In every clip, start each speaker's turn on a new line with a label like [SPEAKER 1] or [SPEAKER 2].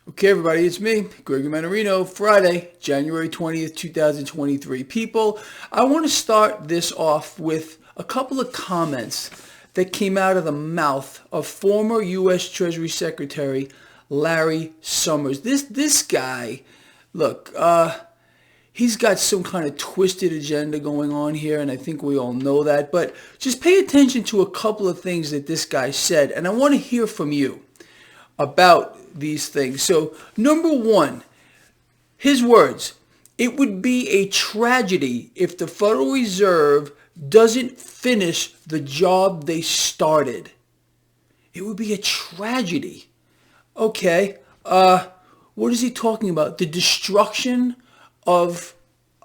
[SPEAKER 1] Okay, everybody, it's me, Gregory Mannarino, Friday, January 20th, 2023. People, I want to start this off with a couple of comments that came out of the mouth of former U.S. Treasury Secretary Larry Summers. This guy, look, he's got some kind of twisted agenda going on here, and I think we all know that. But just pay attention to a couple of things that this guy said, and I want to hear from you about these things. So, number one, his words: it would be a tragedy if the Federal Reserve doesn't finish the job they started. It would be a tragedy. Okay, what is he talking about? The destruction of,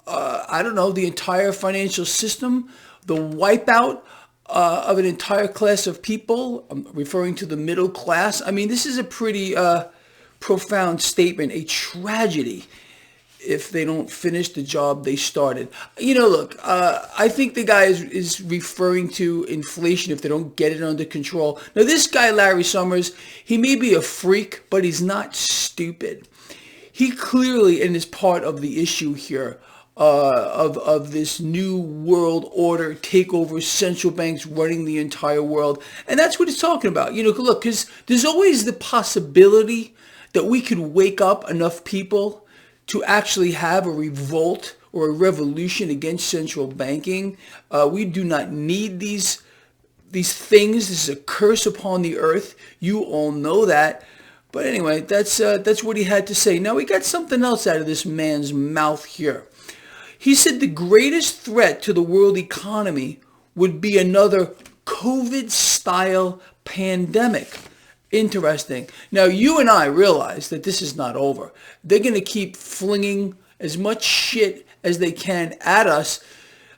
[SPEAKER 1] I don't know, the entire financial system, the wipeout of an entire class of people. I'm referring to the middle class. I mean, this is a pretty profound statement, a tragedy if they don't finish the job they started. You know, look, I think the guy is referring to inflation if they don't get it under control. Now, this guy, Larry Summers, he may be a freak, but he's not stupid. He clearly, and is part of the issue here, of this new world order takeover, central banks running the entire world. And that's what he's talking about. You know, look, because there's always the possibility that we could wake up enough people to actually have a revolt or a revolution against central banking. We do not need these things. This is a curse upon the earth. You all know that. But anyway, that's what he had to say. Now, we got something else out of this man's mouth here. He said the greatest threat to the world economy would be another COVID-style pandemic. Interesting. Now, you and I realize that this is not over. They're going to keep flinging as much shit as they can at us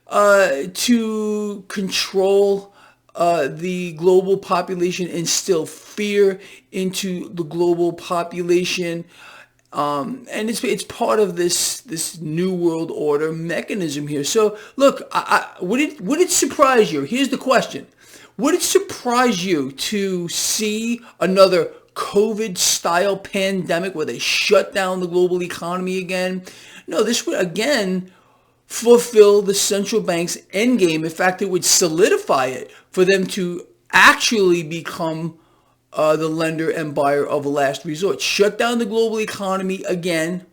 [SPEAKER 1] to control the global population, instill fear into the global population. And it's part of this new world order mechanism here. So look, would it surprise you? Here's the question: would it surprise you to see another COVID-style pandemic where they shut down the global economy again? No, this would again fulfill the central bank's endgame. In fact, it would solidify it for them to actually become the lender and buyer of last resort. Shut down the global economy again,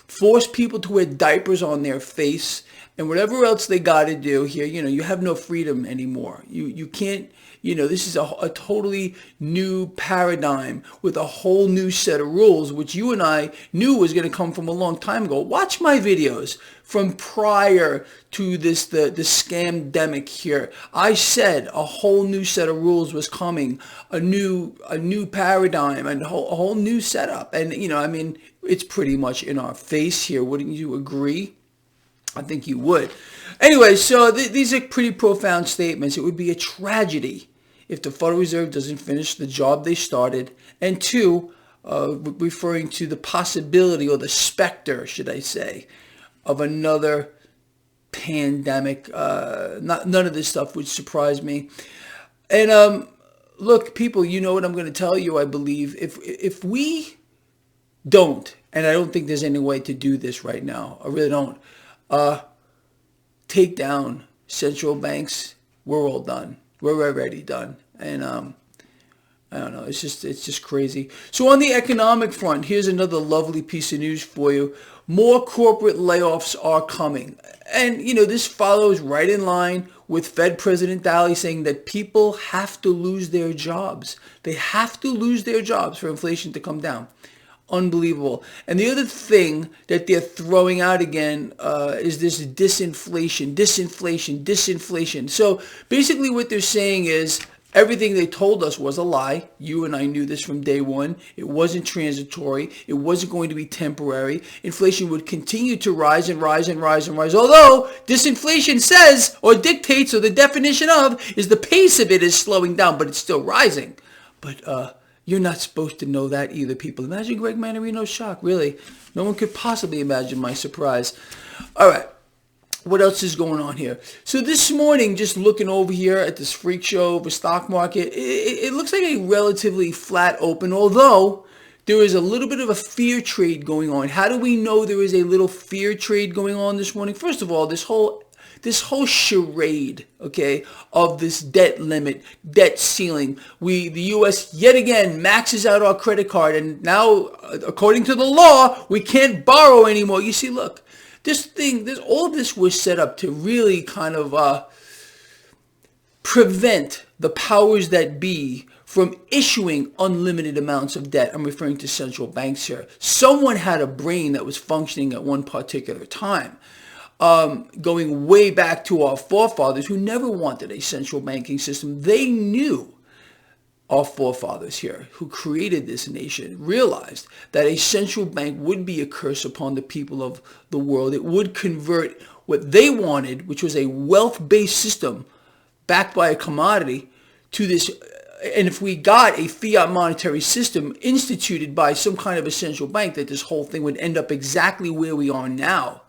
[SPEAKER 1] force people to wear diapers on their face, and whatever else they got to do here. You know, you have no freedom anymore. You can't, you know, this is a totally new paradigm with a whole new set of rules, which you and I knew was going to come from a long time ago. Watch my videos from prior to this, the scamdemic here. I said a whole new set of rules was coming, a new paradigm, and a whole new setup. And, you know, I mean, it's pretty much in our face here. Wouldn't you agree? I think you would. Anyway, so these are pretty profound statements. It would be a tragedy if the Federal Reserve doesn't finish the job they started. And two, referring to the possibility, or the specter, should I say, of another pandemic. None of this stuff would surprise me. And look, people, you know what I'm going to tell you, I believe. If we don't, and I don't think there's any way to do this right now, I really don't, take down central banks, we're all done. We're already done. And I don't know. It's just crazy. So on the economic front, here's another lovely piece of news for you. More corporate layoffs are coming. And, you know, this follows right in line with Fed President Daly saying that people have to lose their jobs. They have to lose their jobs for inflation to come down. Unbelievable. And the other thing that they're throwing out again is this disinflation. So basically what they're saying is everything they told us was a lie. You and I knew this from day one. It wasn't transitory. It wasn't going to be temporary. Inflation would continue to rise and rise and rise and rise. Although disinflation says, or dictates, or the definition of, is the pace of it is slowing down, but it's still rising. But you're not supposed to know that either, people. Imagine Greg Mannarino's shock, really. No one could possibly imagine my surprise. All right. What else is going on here? So this morning, just looking over here at this freak show of a stock market, it looks like a relatively flat open, although there is a little bit of a fear trade going on. How do we know there is a little fear trade going on this morning? First of all, this whole charade, okay, of this debt limit, debt ceiling. The U.S. yet again maxes out our credit card, and now, according to the law, we can't borrow anymore. You see, look, all of this was set up to really kind of prevent the powers that be from issuing unlimited amounts of debt. I'm referring to central banks here. Someone had a brain that was functioning at one particular time. Going way back to our forefathers who never wanted a central banking system. They knew, our forefathers here who created this nation realized that a central bank would be a curse upon the people of the world. It would convert what they wanted, which was a wealth-based system backed by a commodity, to this. And if we got a fiat monetary system instituted by some kind of a central bank, that this whole thing would end up exactly where we are now.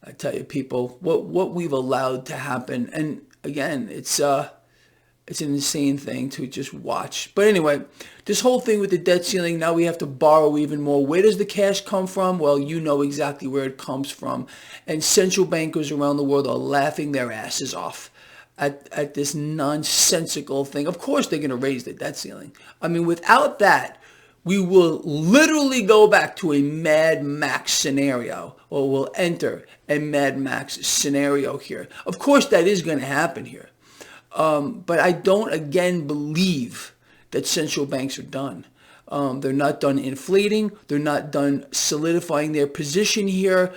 [SPEAKER 1] I tell you, people, what we've allowed to happen, and again, it's an insane thing to just watch. But anyway, this whole thing with the debt ceiling, now we have to borrow even more. Where does the cash come from? Well, you know exactly where it comes from. And central bankers around the world are laughing their asses off at this nonsensical thing. Of course they're going to raise the debt ceiling. I mean, without that, we will literally go back to a Mad Max scenario, or we'll enter a Mad Max scenario here. Of course, that is going to happen here. But I don't, again, believe that central banks are done. They're not done inflating. They're not done solidifying their position here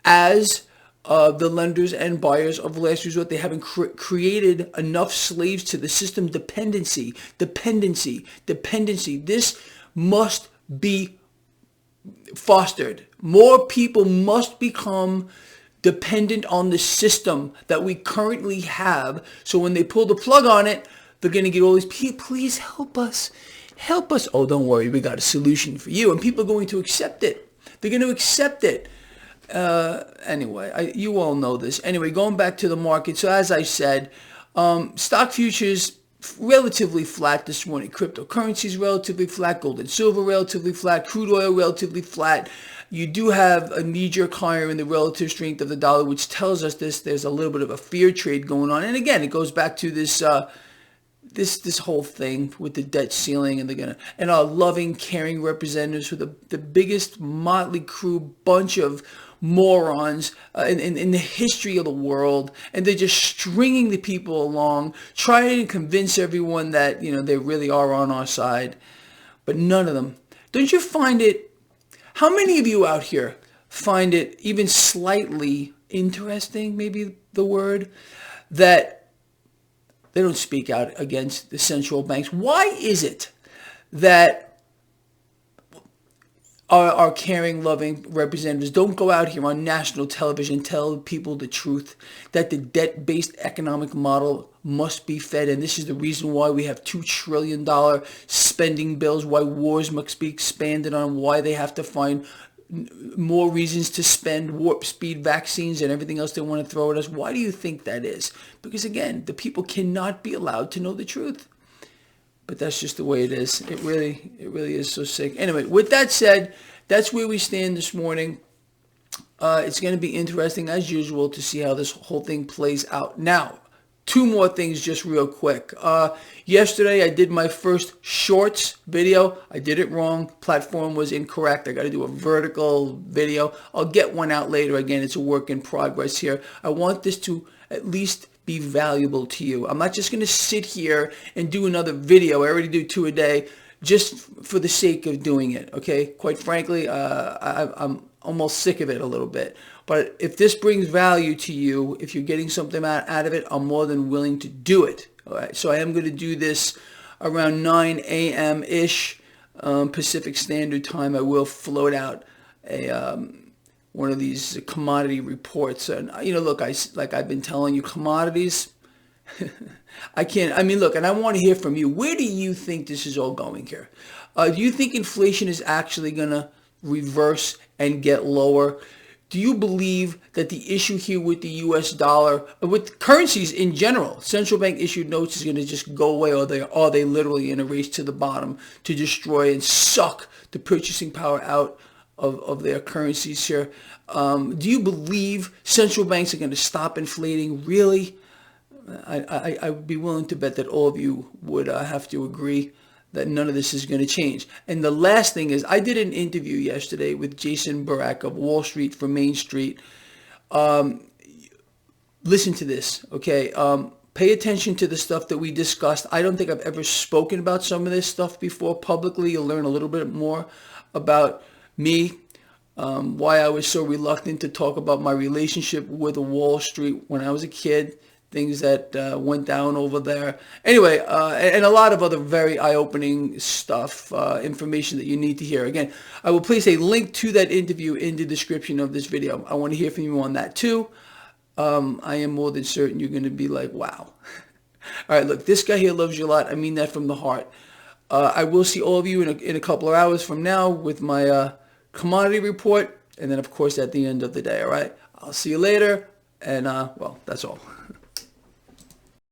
[SPEAKER 1] as the lenders and buyers of last resort. They haven't created enough slaves to the system. Dependency. This must be fostered. More people must become dependent on the system that we currently have. So when they pull the plug on it, they're going to get all these people, please help us. Oh, don't worry, we got a solution for you. And people are going to accept it. They're going to accept it. Anyway, you all know this. Anyway, going back to the market. So as I said, stock futures relatively flat this morning. Cryptocurrencies relatively flat. Gold and silver relatively flat. Crude oil relatively flat. You do have a knee-jerk higher in the relative strength of the dollar, which tells us there's a little bit of a fear trade going on. And again, it goes back to this this whole thing with the debt ceiling, and our loving, caring representatives who are the biggest motley crew bunch of morons in the history of the world, and they're just stringing the people along, trying to convince everyone that they really are on our side, but none of them. Don't you find it? How many of you out here find it even slightly interesting, maybe the word, that they don't speak out against the central banks? Why is it that our caring, loving representatives don't go out here on national television and tell people the truth, that the debt-based economic model must be fed, and this is the reason why we have $2 trillion spending bills, why wars must be expanded on, why they have to find more reasons to spend warp speed vaccines and everything else they want to throw at us? Why do you think that is? Because again, the people cannot be allowed to know the truth. But that's just the way it is. It really is so sick. Anyway, with that said, that's where we stand this morning. It's going to be interesting, as usual, to see how this whole thing plays out. Now, two more things just real quick. Yesterday, I did my first shorts video. I did it wrong. Platform was incorrect. I got to do a vertical video. I'll get one out later. Again, it's a work in progress here. I want this to at least be valuable to you. I'm not just going to sit here and do another video. I already do 2 a day just for the sake of doing it. Okay. Quite frankly, I'm almost sick of it a little bit. But if this brings value to you, if you're getting something out of it, I'm more than willing to do it. All right. So I am going to do this around 9 a.m. ish Pacific Standard Time. I will float out one of these commodity reports. And look, like I've been telling you, commodities, look, and I want to hear from you. Where do you think this is all going here? Do you think inflation is actually going to reverse and get lower? Do you believe that the issue here with the U.S. dollar, with currencies in general, central bank issued notes is going to just go away, or are they literally in a race to the bottom to destroy and suck the purchasing power out of their currencies here? Do you believe central banks are going to stop inflating? Really? I would be willing to bet that all of you would have to agree that none of this is going to change. And the last thing is, I did an interview yesterday with Jason Barak of Wall Street for Main Street. Listen to this, okay? Pay attention to the stuff that we discussed. I don't think I've ever spoken about some of this stuff before publicly. You'll learn a little bit more about me, why I was so reluctant to talk about my relationship with Wall Street when I was a kid, things that went down over there. Anyway, and a lot of other very eye-opening stuff, information that you need to hear. Again, I will place a link to that interview in the description of this video. I want to hear from you on that too. I am more than certain you're going to be like, wow. All right, look, this guy here loves you a lot. I mean that from the heart. I will see all of you in a couple of hours from now with my commodity report. And then, of course, at the end of the day, all right? I'll see you later. And, well, that's all.